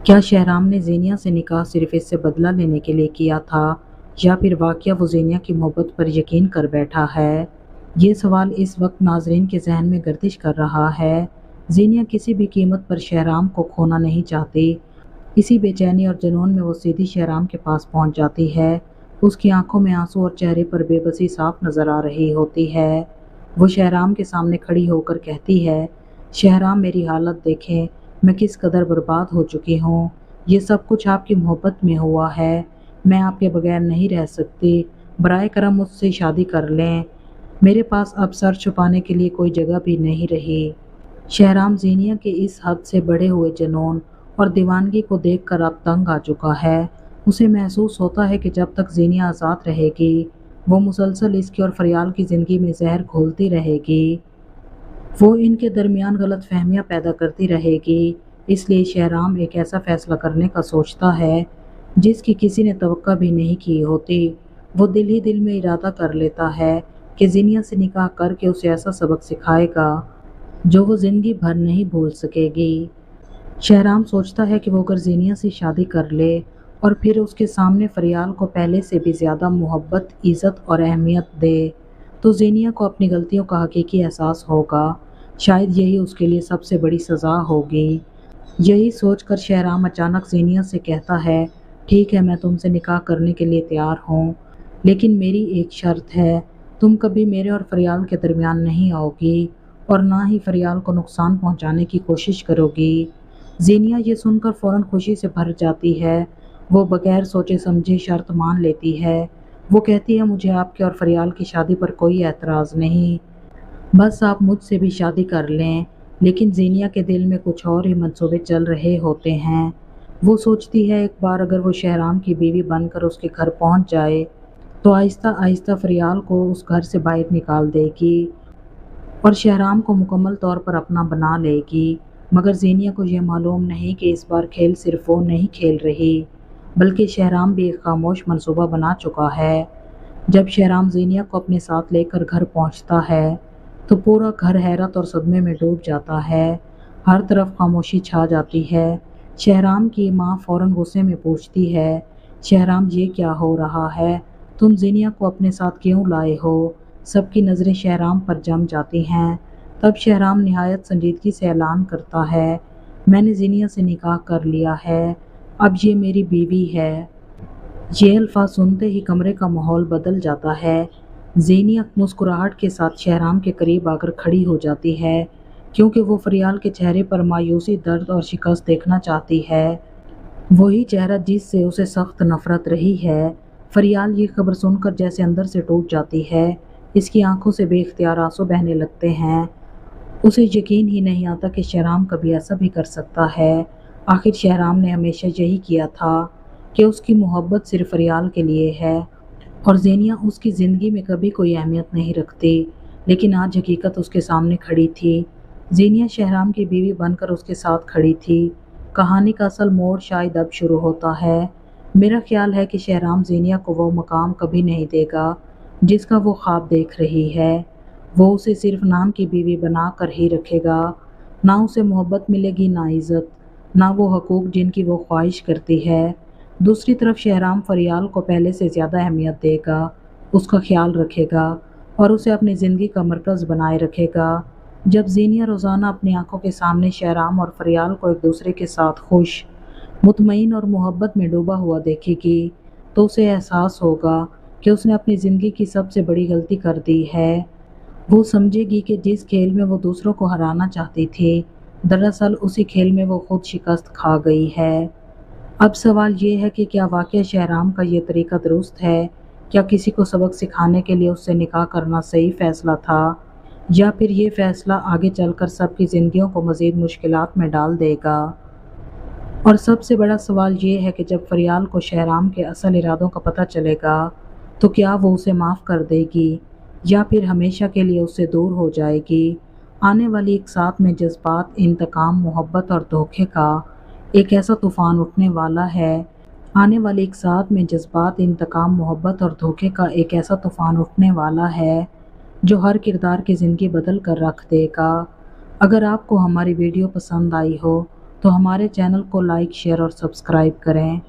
کیا شہرام نے زینیا سے نکاح صرف اس سے بدلہ لینے کے لیے کیا تھا یا پھر واقعہ وہ زینیا کی محبت پر یقین کر بیٹھا ہے؟ یہ سوال اس وقت ناظرین کے ذہن میں گردش کر رہا ہے۔ زینیا کسی بھی قیمت پر شہرام کو کھونا نہیں چاہتی۔ اسی بے چینی اور جنون میں وہ سیدھی شہرام کے پاس پہنچ جاتی ہے۔ اس کی آنکھوں میں آنسو اور چہرے پر بے بسی صاف نظر آ رہی ہوتی ہے۔ وہ شہرام کے سامنے کھڑی ہو کر کہتی ہے، شہرام میری حالت دیکھیں، میں کس قدر برباد ہو چکی ہوں۔ یہ سب کچھ آپ کی محبت میں ہوا ہے۔ میں آپ کے بغیر نہیں رہ سکتی۔ برائے کرم مجھ سے شادی کر لیں۔ میرے پاس اب سر چھپانے کے لیے کوئی جگہ بھی نہیں رہی۔ شہرام زینیا کے اس حد سے بڑھے ہوئے جنون اور دیوانگی کو دیکھ کر اب تنگ آ چکا ہے۔ اسے محسوس ہوتا ہے کہ جب تک زینیا آزاد رہے گی، وہ مسلسل اس کی اور فریال کی زندگی میں زہر گھولتی رہے گی۔ وہ ان کے درمیان غلط فہمیاں پیدا کرتی رہے گی۔ اس لیے شہرام ایک ایسا فیصلہ کرنے کا سوچتا ہے جس کی کسی نے توقع بھی نہیں کی ہوتی۔ وہ دل ہی دل میں ارادہ کر لیتا ہے کہ زینیا سے نکاح کر کے اسے ایسا سبق سکھائے گا جو وہ زندگی بھر نہیں بھول سکے گی۔ شہرام سوچتا ہے کہ وہ اگر زینیا سے شادی کر لے اور پھر اس کے سامنے فریال کو پہلے سے بھی زیادہ محبت، عزت اور اہمیت دے تو زینیا کو اپنی غلطیوں کا حقیقی احساس ہوگا۔ شاید یہی اس کے لیے سب سے بڑی سزا ہوگی۔ یہی سوچ کر شہرام اچانک زینیا سے کہتا ہے، ٹھیک ہے، میں تم سے نکاح کرنے کے لیے تیار ہوں، لیکن میری ایک شرط ہے، تم کبھی میرے اور فریال کے درمیان نہیں آؤ گی اور نہ ہی فریال کو نقصان پہنچانے کی کوشش کرو گی۔ زینیا یہ سن کر فوراً خوشی سے بھر جاتی ہے۔ وہ بغیر سوچے سمجھے شرط مان لیتی ہے۔ وہ کہتی ہے، مجھے آپ کے اور فریال کی شادی پر کوئی اعتراض نہیں، بس آپ مجھ سے بھی شادی کر لیں۔ لیکن زینیا کے دل میں کچھ اور ہی منصوبے چل رہے ہوتے ہیں۔ وہ سوچتی ہے ایک بار اگر وہ شہرام کی بیوی بن کر اس کے گھر پہنچ جائے تو آہستہ آہستہ فریال کو اس گھر سے باہر نکال دے گی اور شہرام کو مکمل طور پر اپنا بنا لے گی۔ مگر زینیا کو یہ معلوم نہیں کہ اس بار کھیل صرف وہ نہیں کھیل رہی بلکہ شہرام بھی ایک خاموش منصوبہ بنا چکا ہے۔ جب شہرام زینیا کو اپنے ساتھ لے کر گھر پہنچتا ہے تو پورا گھر حیرت اور صدمے میں ڈوب جاتا ہے۔ ہر طرف خاموشی چھا جاتی ہے۔ شہرام کی ماں فوراً غصے میں پوچھتی ہے، شہرام یہ کیا ہو رہا ہے؟ تم زینیا کو اپنے ساتھ کیوں لائے ہو؟ سب کی نظریں شہرام پر جم جاتی ہیں۔ تب شہرام نہایت سنجیدگی سے اعلان کرتا ہے، میں نے زینیا سے نکاح کر لیا ہے، اب یہ میری بیوی ہے۔ یہ الفاظ سنتے ہی کمرے کا ماحول بدل جاتا ہے۔ زینیا مسکراہٹ کے ساتھ شہرام کے قریب آ کر کھڑی ہو جاتی ہے کیونکہ وہ فریال کے چہرے پر مایوسی، درد اور شکست دیکھنا چاہتی ہے، وہی چہرہ جس سے اسے سخت نفرت رہی ہے۔ فریال یہ خبر سن کر جیسے اندر سے ٹوٹ جاتی ہے۔ اس کی آنکھوں سے بے اختیار آنسو بہنے لگتے ہیں۔ اسے یقین ہی نہیں آتا کہ شہرام کبھی ایسا بھی کر سکتا ہے۔ آخر شہرام نے ہمیشہ یہی کیا تھا کہ اس کی محبت صرف فریال کے لیے ہے اور زینیا اس کی زندگی میں کبھی کوئی اہمیت نہیں رکھتی۔ لیکن آج حقیقت اس کے سامنے کھڑی تھی۔ زینیا شہرام کی بیوی بن کر اس کے ساتھ کھڑی تھی۔ کہانی کا اصل موڑ شاید اب شروع ہوتا ہے۔ میرا خیال ہے کہ شہرام زینیا کو وہ مقام کبھی نہیں دے گا جس کا وہ خواب دیکھ رہی ہے۔ وہ اسے صرف نام کی بیوی بنا کر ہی رکھے گا۔ نہ اسے محبت ملے گی، نہ عزت، نہ وہ حقوق جن کی وہ خواہش کرتی ہے۔ دوسری طرف شہرام فریال کو پہلے سے زیادہ اہمیت دے گا، اس کا خیال رکھے گا اور اسے اپنی زندگی کا مرکز بنائے رکھے گا۔ جب زینیا روزانہ اپنی آنکھوں کے سامنے شہرام اور فریال کو ایک دوسرے کے ساتھ خوش، مطمئن اور محبت میں ڈوبا ہوا دیکھے گی تو اسے احساس ہوگا کہ اس نے اپنی زندگی کی سب سے بڑی غلطی کر دی ہے۔ وہ سمجھے گی کہ جس کھیل میں وہ دوسروں کو ہرانا چاہتی تھی، دراصل اسی کھیل میں وہ خود شکست کھا گئی ہے۔ اب سوال یہ ہے کہ کیا واقعہ شہرام کا یہ طریقہ درست ہے؟ کیا کسی کو سبق سکھانے کے لیے اس سے نکاح کرنا صحیح فیصلہ تھا، یا پھر یہ فیصلہ آگے چل کر سب کی زندگیوں کو مزید مشکلات میں ڈال دے گا؟ اور سب سے بڑا سوال یہ ہے کہ جب فریال کو شہرام کے اصل ارادوں کا پتہ چلے گا تو کیا وہ اسے معاف کر دے گی یا پھر ہمیشہ کے لیے اس سے دور ہو جائے گی؟ آنے والی ایک ساتھ میں جذبات، انتقام، محبت اور دھوکے کا ایک ایسا طوفان اٹھنے والا ہے۔ آنے والی ایک ساتھ میں جذبات، انتقام، محبت اور دھوکے کا ایک ایسا طوفان اٹھنے والا ہے جو ہر کردار کی زندگی بدل کر رکھ دے گا۔ اگر آپ کو ہماری ویڈیو پسند آئی ہو تو ہمارے چینل کو لائک شیئر اور سبسکرائب کریں۔